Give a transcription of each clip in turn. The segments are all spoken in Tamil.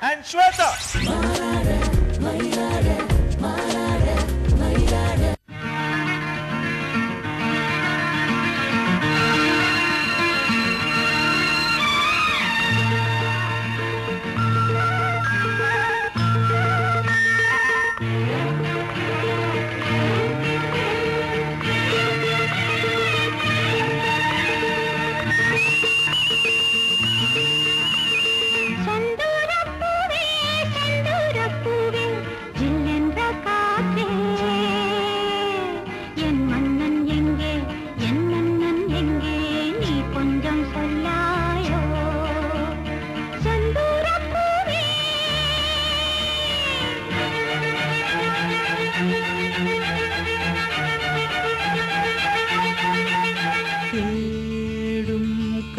and Shweta.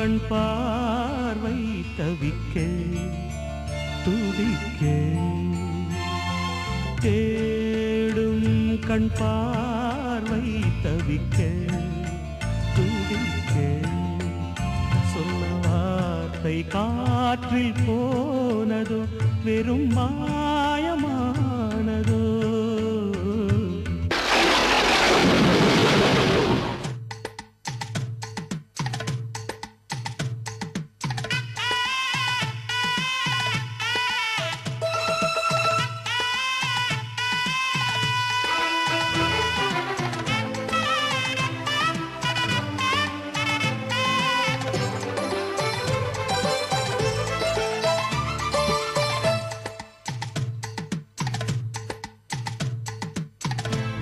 கண் பார்வை தவிக்க துடிக்க தேடும் கண் பார்வை தவிக்க துடிக்க சொன்ன வார்த்தை காற்றில் போனதோ வெறும் மாயமானதோ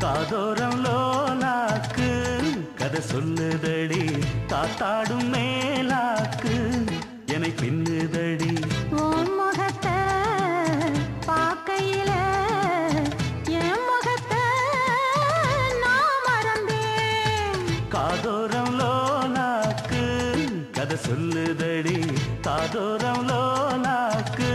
காதோரம்லோ நாக்கு கதை சொல்லுதடி காத்தாடும் மேலாக்கு என்னை பின்னுதடி உன் முகத்தை பார்க்கையில என் முகத்தை நான் மறந்தேன் காதோரம்லோ நாக்கு கதை சொல்லுதடி காதோரம்லோ நாக்கு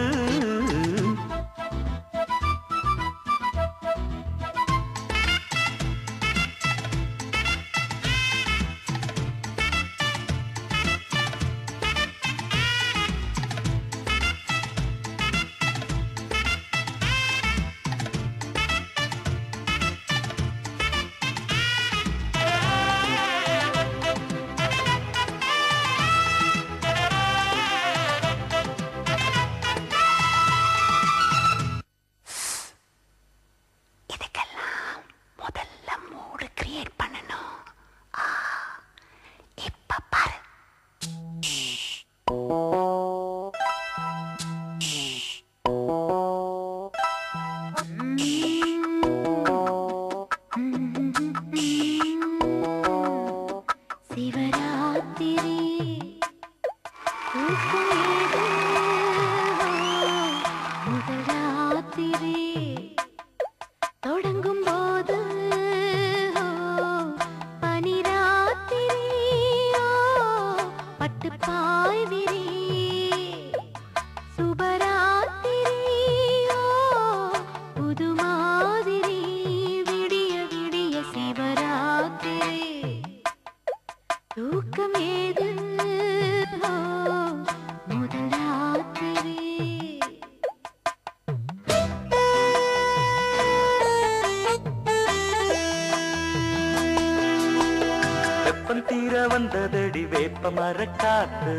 தீர வந்ததடி வேப்ப மரக்காத்து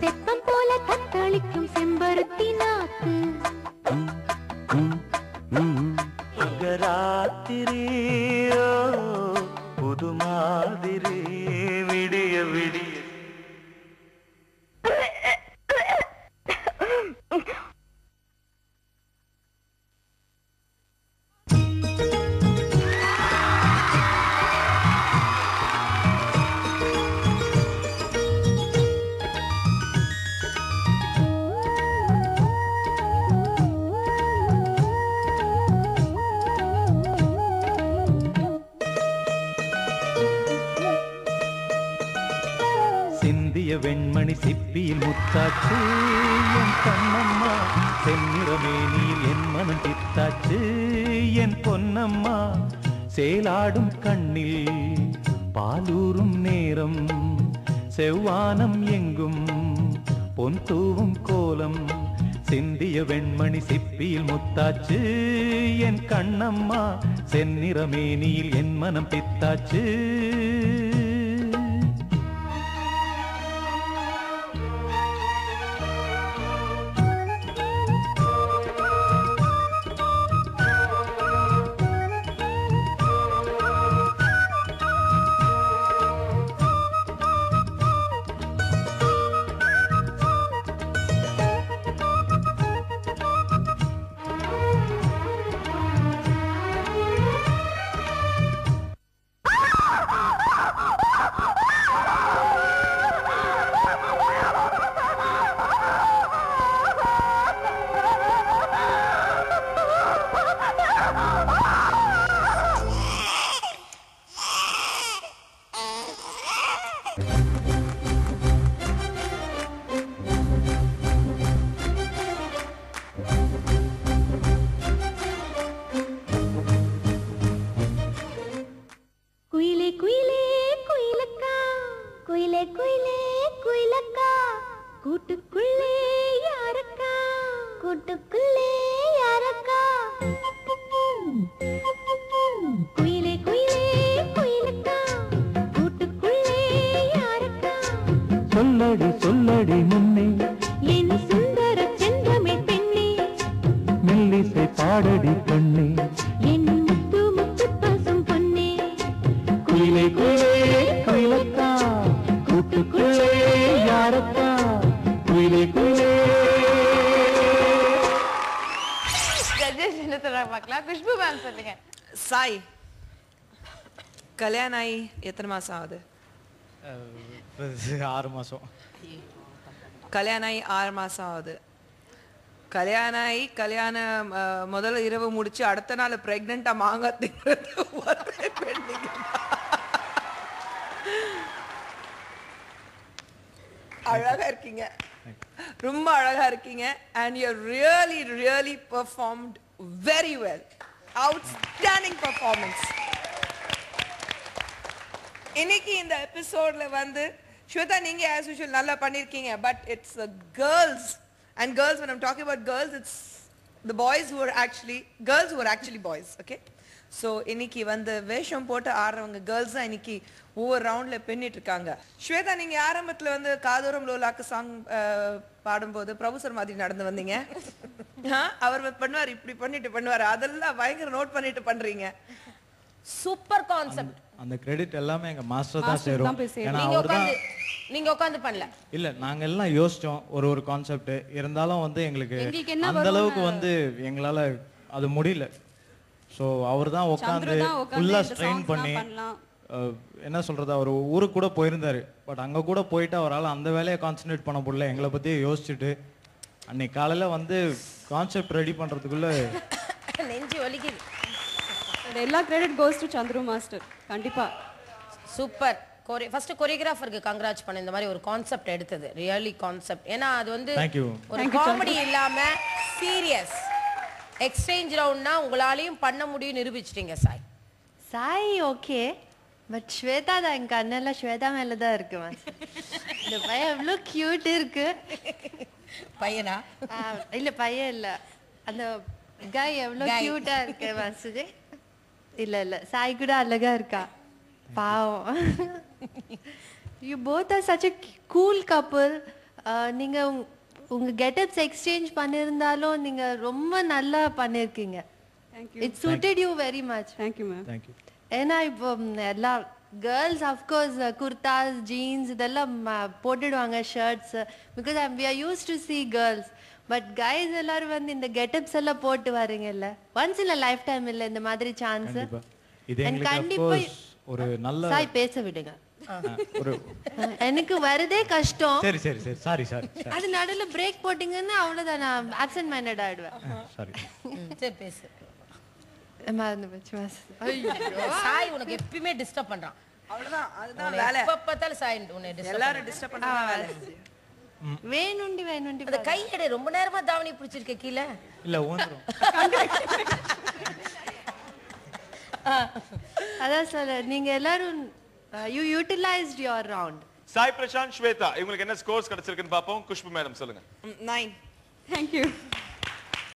தெப்பம் போல தத்தளிக்கும் செம்பருத்தி நாத்து ராத்திரியோ புது மாதிரி விடிய விடிய வெண்மணி சிப்பியில் முத்தாச்சு என் கண்ணம்மா செந்நிறமேனியில் என் மனம் பித்தாச்சு என் பொன்னம்மா சேலாடும் கண்ணில் பாலூரும் நேரம் செவ்வானம் எங்கும் பொன் தூவும் கோலம் சிந்திய வெண்மணி சிப்பியில் முத்தாச்சு என் கண்ணம்மா செந்நிறமேனியில் என் மனம் பித்தாச்சு சொல்லடி சொல்லடி முன்னே என் சுந்தர செந்தமே பெண்ணே மெல்லிசை பாடடி கண்ணே என் முத்து முத்து பசும் பொன்னே குயிலே குயிலே குயிலக்கா கூட்டுக்குள்ளே யாரக்கா குயிலே குயிலே ஜட்ஜஸ் என்ன சொல்றாங்க பார்க்கலாம். குஷ்பு மேம் சொல்லுங்க. சாய் கல்யாணம் ஆகி எத்தனை மாசம் ஆகுது? 6 மாசம். கல்யாணம் ஆகி 6 மாசம் ஆகுது. கல்யாணம் ஆகி கல்யாணம் முதல்ல இரவு முடிச்சு அடுத்த நாள் பிரெக்னெண்டா மாங்காய் திங்கிறது ஒரே பெண்ணுங்க. அழகா இருக்கீங்க, ரொம்ப அழகா இருக்கீங்க. and you really performed very well. Outstanding performance. இன்னைக்கு இந்த எபிசோட்ல வந்து ஸ்வேதா நீங்க as usual நல்லா பண்ணிருக்கீங்க, but it's the girls and girls, when I'm talking about girls, it's the boys who are actually girls who are actually boys, okay? So இன்னைக்கு வந்து வேஷம் போட்டு ஆடுறவங்க girls தான் இன்னைக்கு ஒவ்வொரு ரவுண்ட்ல பின்னிட்டு இருக்காங்க. ஸ்வேதா நீங்க ஆரம்பத்துல வந்து காதோரம் லோலாக்கு சாங் பாடும்போது பிரபு சார் மாதிரி நடந்து வந்தீங்க. அவர் பண்ணுவார், இப்படி பண்ணிட்டு பண்ணுவார், அதெல்லாம் பயங்கர நோட் பண்ணிட்டு பண்றீங்க. Super concept. அந்த கிரெடிட் எல்லாமே எங்க மாஸ்டர் தான் சேரும். ஏன்னா நீங்க உட்கார்ந்து பண்ணல. இல்ல நாங்க எல்லாம் யோசிச்சோம் ஒரு கான்செப்ட் இருந்தாலும் வந்து எங்களுக்கு அந்த அளவுக்கு வந்து எங்களால அது முடியல. சோ அவர் தான் உட்கார்ந்து ஃபுல்லா ஸ்ட்ரெயின் பண்ணி என்ன சொல்றது, அவர் ஊருக்கு கூட போயிருந்தாரு. பட் அங்க கூட போயிட்டு அவரால் அந்த வேலையை கான்சென்ட்ரேட் பண்ண முடியல. எங்களை பத்தி யோசிச்சுட்டு அன்னைக்கு காலையில வந்து கான்செப்ட் ரெடி பண்றதுக்குள்ள நெஞ்சு வலிக்குது. எல்லா credit goes to Chandru master. கண்டிப்பா சூப்பர். ஃபர்ஸ்ட் கொரியோகிராஃபருக்கு கங்க்ராட்ஸ் பண்ண இந்த மாதிரி ஒரு கான்செப்ட் எடுத்தது. Really concept. ஏன்னா அது வந்து ஒரு காமெடி இல்லாம சீரியஸ் எக்ஸ்சேஞ்ச் ரவுண்ட்னா உங்களாலையும் பண்ண முடியும் நிரூபிச்சிட்டீங்க சாய். சாய் ஓகே, பட் ஸ்வேதா தான் என் கண்ணெல்லாம் ஸ்வேதா மேல தான் இருக்கு. இந்த பையன் எவ்வளோ கியூட் இருக்கு. பையனா? இல்ல பையன் இல்ல, அந்த காய் எவ்வளோ கியூட்டா இருக்கு மாசுஜி. இல்ல இல்ல சாய் கூட அழகா இருக்கா பாவம். You both are such a cool couple. நீங்க உங்க கெட்டப்ஸ் எக்ஸ்சேஞ்ச் பண்ணிருந்தாலும் நீங்க ரொம்ப நல்லா பண்ணிருக்கீங்க. It suited you very much. Thank you ma'am. Thank you. ஏன்னா இப்போ எல்லா கேர்ள்ஸ் அஃப்கோர்ஸ் குர்தாஸ் ஜீன்ஸ் இதெல்லாம் போட்டுடுவாங்க, shirts, because we are use to see girls. But guys எல்லாரும் வந்து இந்த கெட்டப்ஸ் எல்லாம் போட்டு வரீங்கல்ல, ஒன்ஸ் இன் லைஃப் டைம் இல்ல இந்த மாதிரி சான்ஸ். கண்டிப்பா ஒரு நல்ல சாய் பேச விடுங்க. ஒரு எனக்கு வரதே கஷ்டம். சரி சரி சரி சாரி சாரி. அது நடுவுல பிரேக் போட்டிங்கன்னா அவ்வளவுதான், நான் ஆப்சென்ட் மைண்டட் ஆயிடுவேன். சாரி. சரி பேசு. மறந்து போச்சு மாஸ். சாய் உனக்கு எப்பவுமே டிஸ்டர்ப் பண்றான். அவ்வளவுதான், அதுதான் வேலை. எப்ப பார்த்தாலும் சாய் உன்னை டிஸ்டர்ப். எல்லாரும் டிஸ்டர்ப் பண்றாங்க வேலை. வேணுண்டி அந்த கையடே ரொம்ப நேரமா தாவணி பிடிச்சிருக்க கீழே. இல்ல ஓந்துரும். அதான் சார், நீங்க எல்லாரும் you utilised your round. Sai Prashanth Shweta இவங்களுக்கு என்ன ஸ்கோர்ஸ் கிடைச்சிருக்குன்னு பாப்போம். குஷ்பு மேடம் சொல்லுங்க. 9. தேங்க்யூ